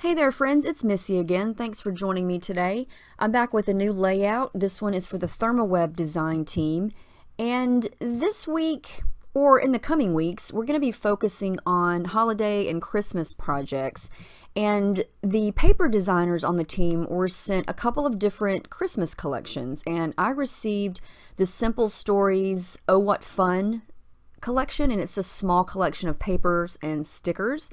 Hey there friends, it's Missy again. Thanks for joining me today. I'm back with a new layout. This one is for the Thermoweb design team. And this week, or in the coming weeks, we're going to be focusing on holiday and Christmas projects. And the paper designers on the team were sent a couple of different Christmas collections. And I received the Simple Stories Oh What Fun collection, and it's a small collection of papers and stickers.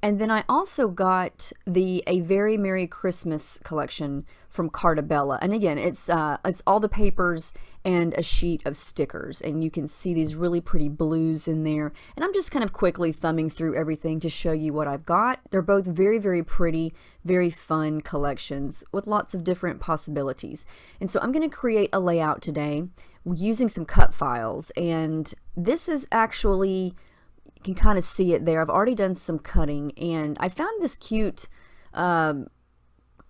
And then I also got the A Very Merry Christmas collection from Cartabella. And again, it's all the papers and a sheet of stickers. And you can see these really pretty blues in there. And I'm just kind of quickly thumbing through everything to show you what I've got. They're both very, very pretty, very fun collections with lots of different possibilities. And so I'm going to create a layout today using some cut files. And this is actually, you can kind of see it there. I've already done some cutting, and I found this cute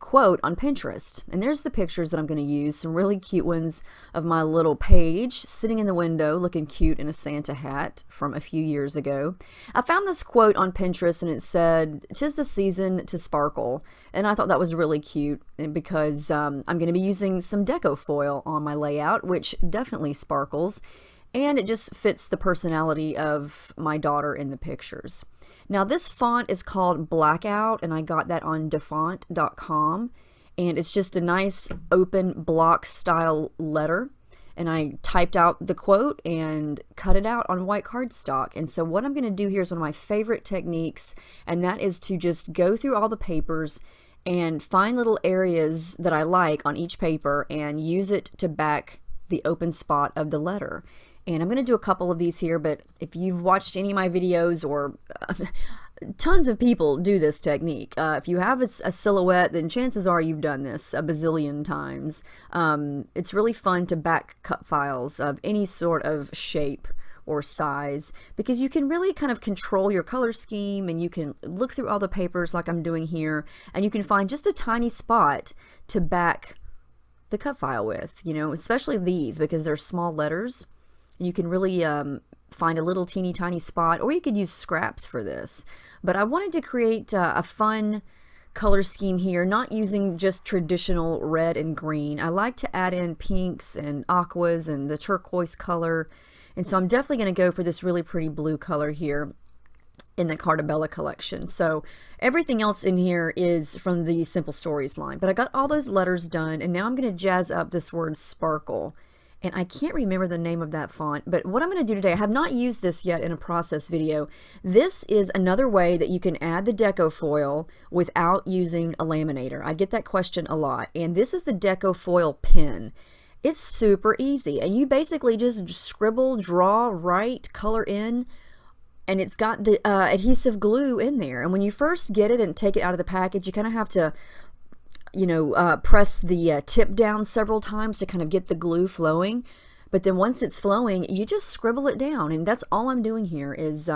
quote on Pinterest. And there's the pictures that I'm going to use, some really cute ones of my little Paige sitting in the window looking cute in a Santa hat from a few years ago. I found this quote on Pinterest, and it said, "'Tis the season to sparkle." And I thought that was really cute because I'm going to be using some deco foil on my layout, which definitely sparkles. And it just fits the personality of my daughter in the pictures. Now this font is called Blackout, and I got that on dafont.com, and it's just a nice open block style letter. And I typed out the quote and cut it out on white cardstock. And so what I'm going to do here is one of my favorite techniques, and that is to just go through all the papers and find little areas that I like on each paper and use it to back the open spot of the letter. And I'm going to do a couple of these here, but if you've watched any of my videos, or tons of people do this technique. If you have a silhouette, then chances are you've done this a bazillion times. It's really fun to back cut files of any sort of shape or size, because you can really kind of control your color scheme, and you can look through all the papers like I'm doing here, and you can find just a tiny spot to back the cut file with, especially these, because they're small letters. You can really find a little teeny tiny spot, or you could use scraps for this. But I wanted to create a fun color scheme here, not using just traditional red and green. I like to add in pinks and aquas and the turquoise color. And so I'm definitely going to go for this really pretty blue color here in the Cartabella collection. So everything else in here is from the Simple Stories line. But I got all those letters done, and now I'm going to jazz up this word sparkle. And I can't remember the name of that font, but what I'm going to do today, I have not used this yet in a process video. This is another way that you can add the deco foil without using a laminator. I get that question a lot. And this is the deco foil pen. It's super easy, and you basically just scribble, draw, write, color in, and it's got the adhesive glue in there. And when you first get it and take it out of the package, you kind of have to press the tip down several times to kind of get the glue flowing. But then once it's flowing, you just scribble it down. And that's all I'm doing here is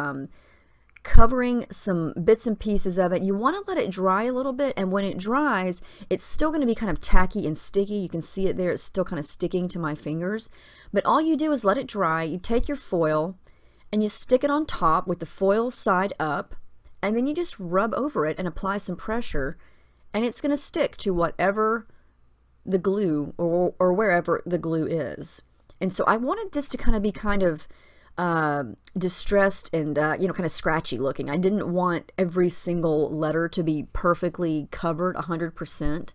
covering some bits and pieces of it. You want to let it dry a little bit. And when it dries, it's still going to be kind of tacky and sticky. You can see it there. It's still kind of sticking to my fingers. But all you do is let it dry. You take your foil and you stick it on top with the foil side up. And then you just rub over it and apply some pressure. And it's going to stick to whatever the glue or wherever the glue is. And so I wanted this to kind of be kind of distressed and, kind of scratchy looking. I didn't want every single letter to be perfectly covered 100%.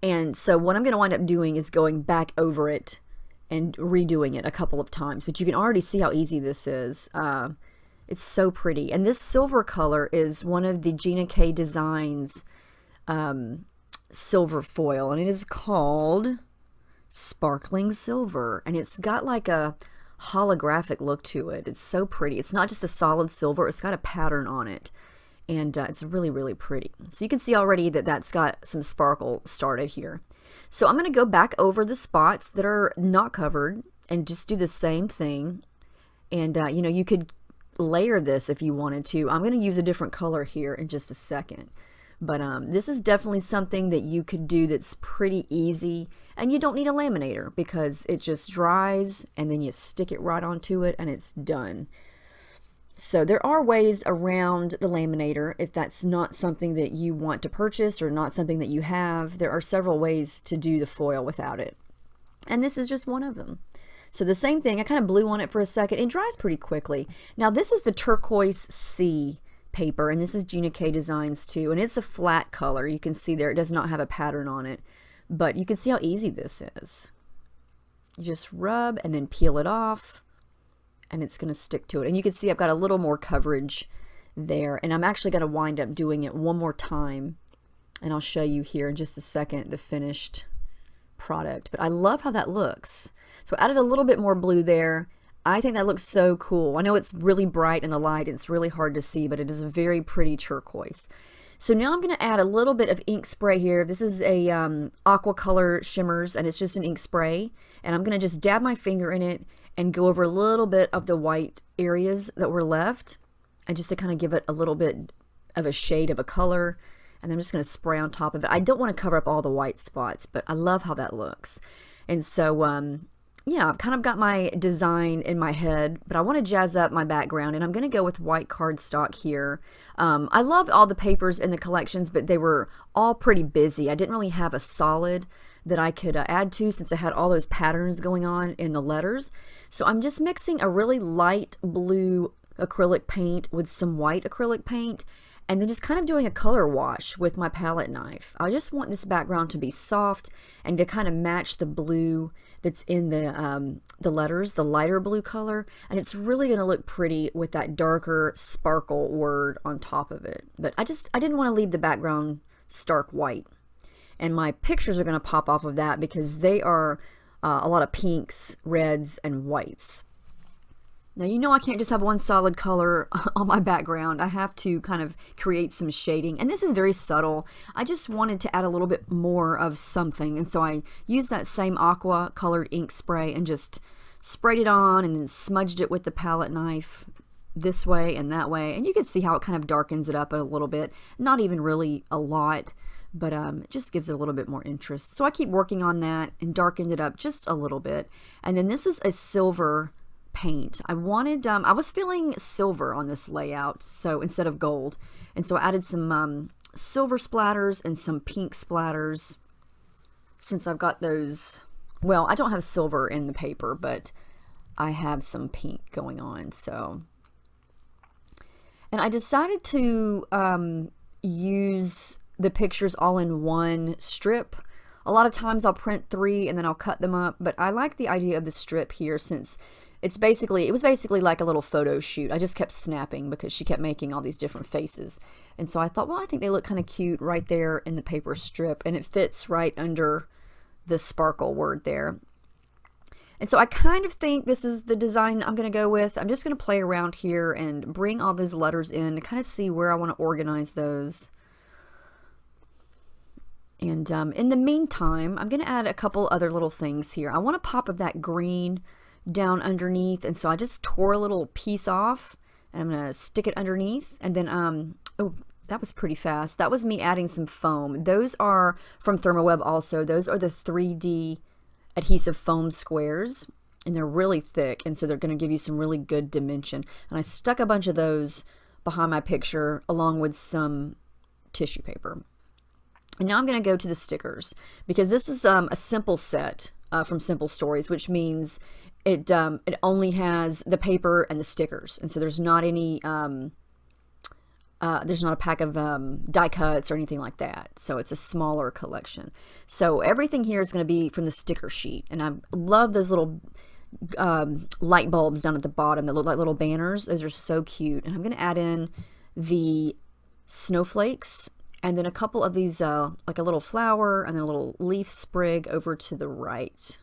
And so what I'm going to wind up doing is going back over it and redoing it a couple of times. But you can already see how easy this is. It's so pretty. And this silver color is one of the Gina K Designs silver foil, and it is called Sparkling Silver, and it's got like a holographic look to it. It's so pretty. It's not just a solid silver, it's got a pattern on it, and it's really, really pretty. So you can see already that that's got some sparkle started here. So I'm going to go back over the spots that are not covered and just do the same thing. And you could layer this if you wanted to. I'm going to use a different color here in just a second. But this is definitely something that you could do that's pretty easy, and you don't need a laminator because it just dries and then you stick it right onto it and it's done. So there are ways around the laminator if that's not something that you want to purchase or not something that you have. There are several ways to do the foil without it. And this is just one of them. So the same thing, I kind of blew on it for a second. It dries pretty quickly. Now this is the Turquoise Sea paper, and this is Gina K Designs too, and it's a flat color. You can see there it does not have a pattern on it, but you can see how easy this is. You just rub and then peel it off, and it's going to stick to it. And you can see I've got a little more coverage there, and I'm actually going to wind up doing it one more time, and I'll show you here in just a second the finished product. But I love how that looks. So I added a little bit more blue there. I think that looks so cool. I know it's really bright in the light. It's really hard to see, but it is a very pretty turquoise. So now I'm going to add a little bit of ink spray here. This is a aqua color shimmers, and it's just an ink spray. And I'm going to just dab my finger in it and go over a little bit of the white areas that were left, and just to kind of give it a little bit of a shade of a color. And I'm just going to spray on top of it. I don't want to cover up all the white spots, but I love how that looks. And so yeah, I've kind of got my design in my head, but I want to jazz up my background, and I'm going to go with white cardstock here. I love all the papers in the collections, but they were all pretty busy. I didn't really have a solid that I could add to, since I had all those patterns going on in the letters. So I'm just mixing a really light blue acrylic paint with some white acrylic paint, and then just kind of doing a color wash with my palette knife. I just want this background to be soft and to kind of match the blue that's in the letters, the lighter blue color, and it's really going to look pretty with that darker sparkle word on top of it. But I didn't want to leave the background stark white, and my pictures are going to pop off of that because they are a lot of pinks, reds, and whites. Now, you know I can't just have one solid color on my background. I have to kind of create some shading. And this is very subtle. I just wanted to add a little bit more of something. And so I used that same aqua colored ink spray and just sprayed it on and then smudged it with the palette knife this way and that way. And you can see how it kind of darkens it up a little bit. Not even really a lot, but it just gives it a little bit more interest. So I keep working on that and darkened it up just a little bit. And then this is a silver paint. I wanted, I was feeling silver on this layout, so instead of gold, and so I added some silver splatters and some pink splatters, since I've got those. Well, I don't have silver in the paper, but I have some pink going on. So, and I decided to use the pictures all in one strip. A lot of times I'll print 3 and then I'll cut them up, but I like the idea of the strip here, since it was basically like a little photo shoot. I just kept snapping because she kept making all these different faces. And so I thought, well, I think they look kind of cute right there in the paper strip, and it fits right under the sparkle word there. And so I kind of think this is the design I'm going to go with. I'm just going to play around here and bring all those letters in to kind of see where I want to organize those. And in the meantime, I'm going to add a couple other little things here. I want a pop of that green down underneath, and so I just tore a little piece off, and I'm going to stick it underneath. And then oh, that was pretty fast. That was me adding some foam. Those are from Thermoweb also. Those are the 3D adhesive foam squares, and they're really thick, and so they're going to give you some really good dimension. And I stuck a bunch of those behind my picture along with some tissue paper. And now I'm going to go to the stickers, because this is a simple set from Simple Stories, which means it only has the paper and the stickers, and so there's not any there's not a pack of die cuts or anything like that. So it's a smaller collection. So everything here is going to be from the sticker sheet, and I love those little light bulbs down at the bottom that look like little banners. Those are so cute. And I'm going to add in the snowflakes, and then a couple of these like a little flower and then a little leaf sprig over to the right.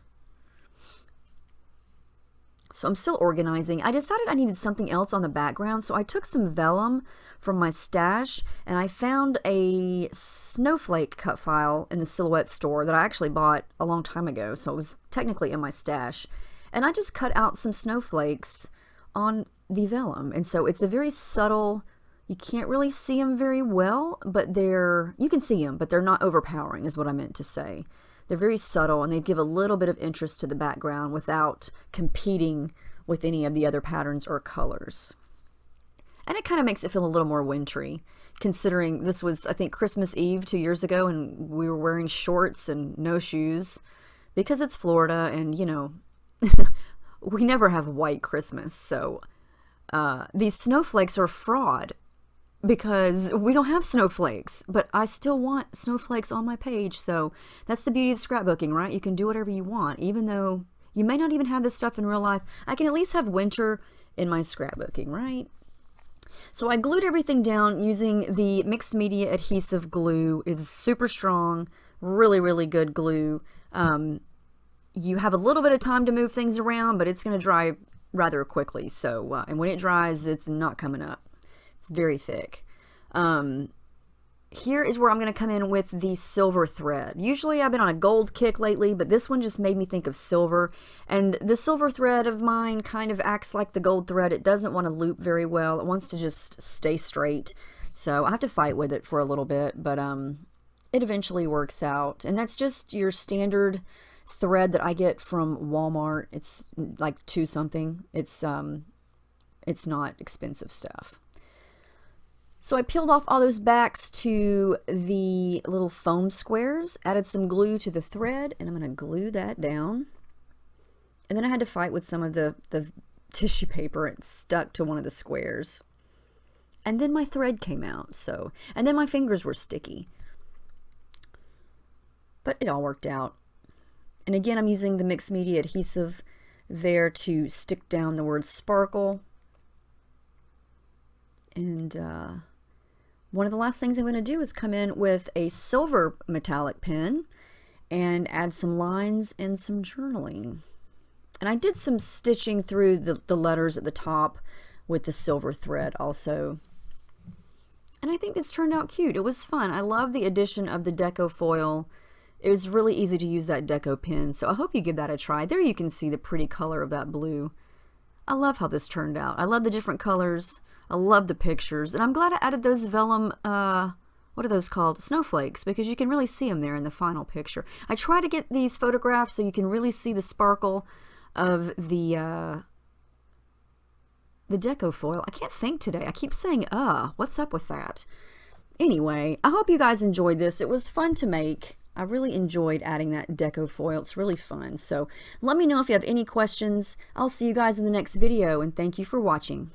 So I'm still organizing. I decided I needed something else on the background, so I took some vellum from my stash, and I found a snowflake cut file in the Silhouette store that I actually bought a long time ago, so it was technically in my stash. And I just cut out some snowflakes on the vellum, and so it's a very subtle, you can't really see them very well, but you can see them, but they're not overpowering is what I meant to say. They're very subtle, and they give a little bit of interest to the background without competing with any of the other patterns or colors. And it kind of makes it feel a little more wintry, considering this was, I think, Christmas Eve 2 years ago, and we were wearing shorts and no shoes because it's Florida, and, you know, we never have white Christmas. So these snowflakes are a fraud because we don't have snowflakes, but I still want snowflakes on my page. So that's the beauty of scrapbooking, right? You can do whatever you want, even though you may not even have this stuff in real life. I can at least have winter in my scrapbooking, right? So I glued everything down using the mixed media adhesive glue. It's super strong, really, really good glue. You have a little bit of time to move things around, but it's going to dry rather quickly. So, and when it dries, it's not coming up. It's very thick. Here is where I'm going to come in with the silver thread. Usually I've been on a gold kick lately, but this one just made me think of silver. And the silver thread of mine kind of acts like the gold thread. It doesn't want to loop very well. It wants to just stay straight. So I have to fight with it for a little bit, but it eventually works out. And that's just your standard thread that I get from Walmart. It's like $2 something. It's not expensive stuff. So I peeled off all those backs to the little foam squares, added some glue to the thread, and I'm going to glue that down. And then I had to fight with some of the tissue paper. It stuck to one of the squares. And then my thread came out. And then my fingers were sticky. But it all worked out. And again, I'm using the mixed media adhesive there to stick down the word sparkle. And one of the last things I'm going to do is come in with a silver metallic pen and add some lines and some journaling. And I did some stitching through the letters at the top with the silver thread also. And I think this turned out cute. It was fun. I love the addition of the deco foil. It was really easy to use that deco pen, so I hope you give that a try. There you can see the pretty color of that blue. I love how this turned out. I love the different colors. I love the pictures, and I'm glad I added those vellum, what are those called? Snowflakes, because you can really see them there in the final picture. I try to get these photographs so you can really see the sparkle of the deco foil. I can't think today. I keep saying, what's up with that? Anyway, I hope you guys enjoyed this. It was fun to make. I really enjoyed adding that deco foil. It's really fun. So let me know if you have any questions. I'll see you guys in the next video, and thank you for watching.